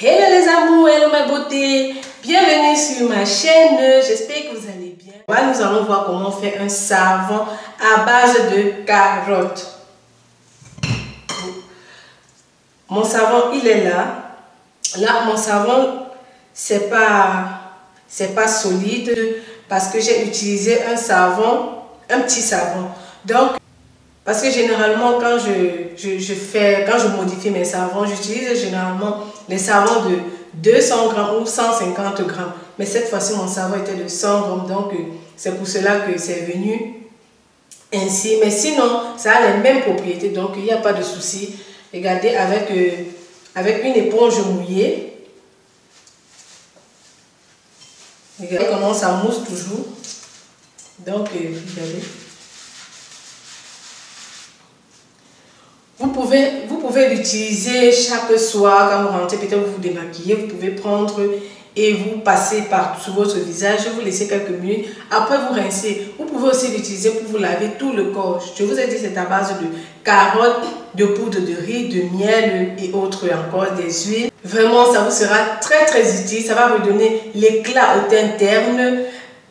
Hello les amours, hello ma beauté, bienvenue sur ma chaîne, j'espère que vous allez bien. Là, nous allons voir comment faire un savon à base de carottes. Mon savon, il est là. Là, mon savon, c'est pas solide parce que j'ai utilisé un savon, un petit savon. Donc, parce que généralement, quand je modifie mes savons, j'utilise généralement les savons de 200 grammes ou 150 grammes. Mais cette fois-ci, mon savon était de 100 grammes. Donc, c'est pour cela que c'est venu ainsi. Mais sinon, ça a les mêmes propriétés. Donc, il n'y a pas de souci. Regardez, avec une éponge mouillée. Regardez comment ça mousse toujours. Donc, regardez. Vous pouvez l'utiliser chaque soir quand vous rentrez, peut-être vous vous démaquillez, vous pouvez prendre et vous passer sur votre visage, vous laissez quelques minutes, après vous rincez. Vous pouvez aussi l'utiliser pour vous laver tout le corps. Je vous ai dit c'est à base de carottes, de poudre de riz, de miel et autres encore, des huiles. Vraiment ça vous sera très très utile, ça va vous donner l'éclat au teint terne.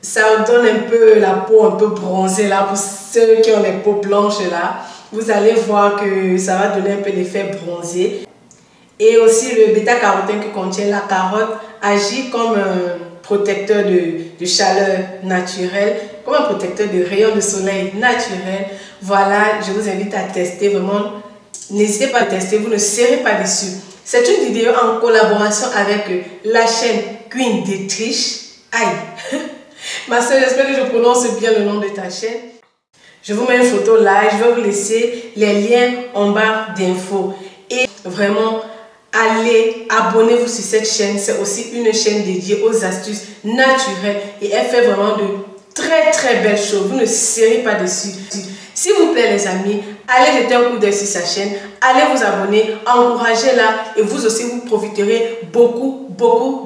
Ça donne un peu la peau un peu bronzée là pour ceux qui ont les peaux blanches là. Vous allez voir que ça va donner un peu l'effet bronzé. Et aussi le bêta-carotène que contient la carotte agit comme un protecteur de chaleur naturelle, comme un protecteur de rayons de soleil naturel. Voilà, je vous invite à tester vraiment. N'hésitez pas à tester, vous ne serez pas déçus. C'est une vidéo en collaboration avec la chaîne Queen d'Autriche. Aïe! Ma soeur, j'espère que je prononce bien le nom de ta chaîne. Je vous mets une photo là, je vais vous laisser les liens en barre d'infos. Et vraiment, allez, abonnez-vous sur cette chaîne. C'est aussi une chaîne dédiée aux astuces naturelles. Et elle fait vraiment de très très belles choses. Vous ne serez pas déçus. S'il vous plaît les amis, allez jeter un coup d'œil sur sa chaîne. Allez vous abonner, encouragez-la. Et vous aussi, vous profiterez beaucoup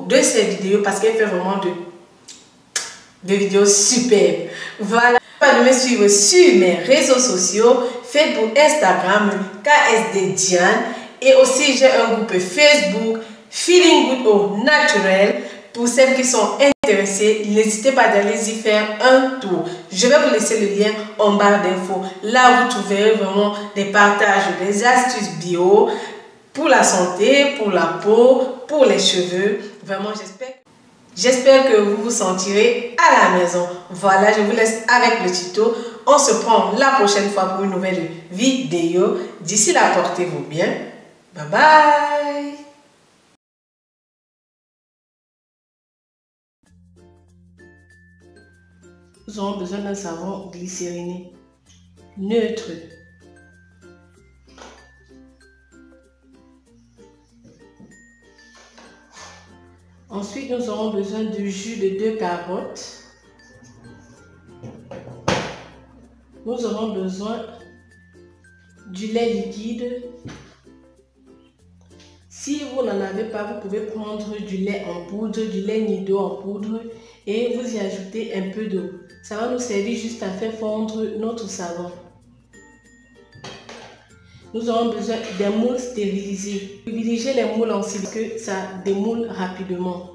de ses vidéos. Parce qu'elle fait vraiment de vidéos superbes. Voilà. De me suivre sur mes réseaux sociaux, Facebook, Instagram, KSD Diane. Et aussi j'ai un groupe Facebook, Feeling Good au Naturel. Pour celles qui sont intéressées, n'hésitez pas d'aller y faire un tour. Je vais vous laisser le lien en barre d'infos. Là, vous trouverez vraiment des partages, des astuces bio pour la santé, pour la peau, pour les cheveux. Vraiment, j'espère que vous vous sentirez à la maison. Voilà, je vous laisse avec le tuto. On se prend la prochaine fois pour une nouvelle vidéo. D'ici là, portez-vous bien. Bye bye. Nous aurons besoin d'un savon glycériné neutre. Ensuite, nous aurons besoin du jus de 2 carottes. Nous aurons besoin du lait liquide. Si vous n'en avez pas, vous pouvez prendre du lait en poudre, du lait nido en poudre et vous y ajoutez un peu d'eau. Ça va nous servir juste à faire fondre notre savon. Nous aurons besoin des moules stérilisés. Privilégiez les moules en silicone que ça démoule rapidement.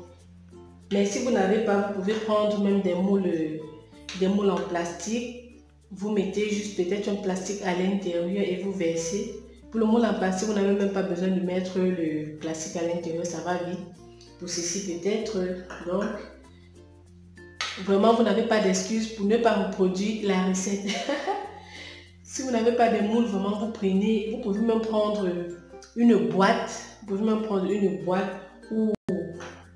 Mais si vous n'avez pas, vous pouvez prendre même des moules en plastique. Vous mettez juste peut-être un plastique à l'intérieur et vous versez. Pour le moule en plastique, vous n'avez même pas besoin de mettre le plastique à l'intérieur, ça va vite. Pour ceci peut-être, donc, vraiment vous n'avez pas d'excuse pour ne pas reproduire la recette. Si vous n'avez pas de moule, vraiment vous pouvez même prendre une boîte, ou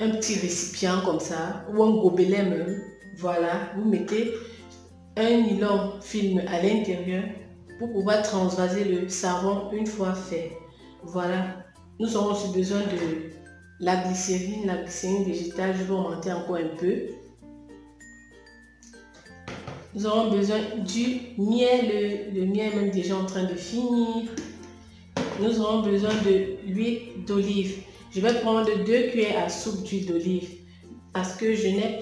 un petit récipient comme ça, ou un gobelet même. Voilà, vous mettez un nylon film à l'intérieur pour pouvoir transvaser le savon une fois fait. Voilà, nous aurons aussi besoin de la glycérine végétale. Je vais augmenter encore un peu. Nous aurons besoin du miel, le miel est même déjà en train de finir. Nous aurons besoin de l'huile d'olive. Je vais prendre 2 cuillères à soupe d'huile d'olive parce que je n'ai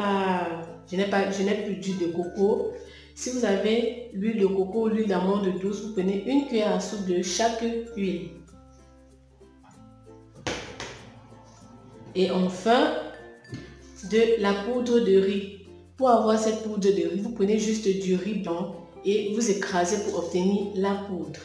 plus d'huile de coco. Si vous avez l'huile de coco ou l'huile d'amande douce, vous prenez 1 cuillère à soupe de chaque huile. Et enfin, de la poudre de riz. Pour avoir cette poudre de riz, vous prenez juste du riz blanc et vous écrasez pour obtenir la poudre.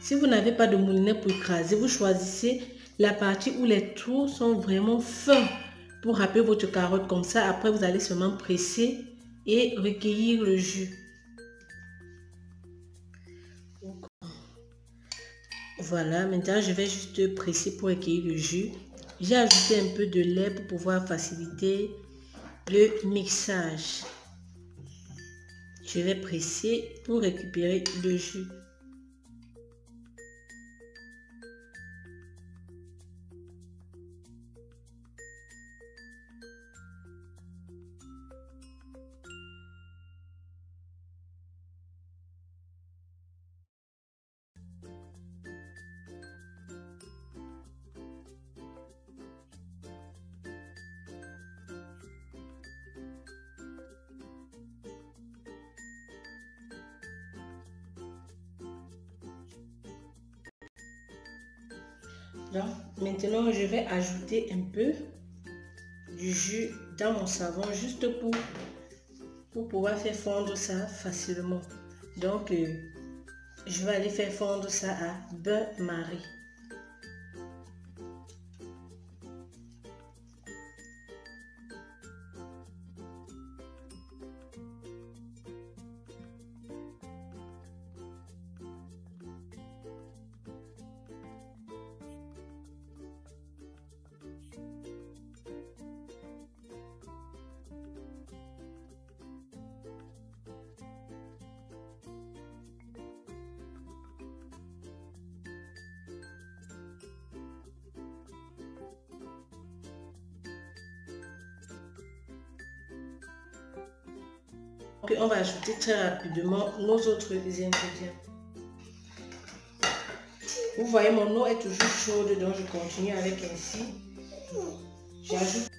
Si vous n'avez pas de moulinet pour écraser, vous choisissez la partie où les trous sont vraiment fins pour râper votre carotte. Comme ça, après, vous allez seulement presser et recueillir le jus. Voilà, maintenant, je vais juste presser pour recueillir le jus. J'ai ajouté un peu de lait pour pouvoir faciliter le mixage. Je vais presser pour récupérer le jus. Donc, maintenant, je vais ajouter un peu du jus dans mon savon juste pour pouvoir faire fondre ça facilement. Donc, je vais aller faire fondre ça à bain-marie. Donc, on va ajouter très rapidement nos autres ingrédients. Vous voyez, mon eau est toujours chaude, donc je continue avec ainsi. J'ajoute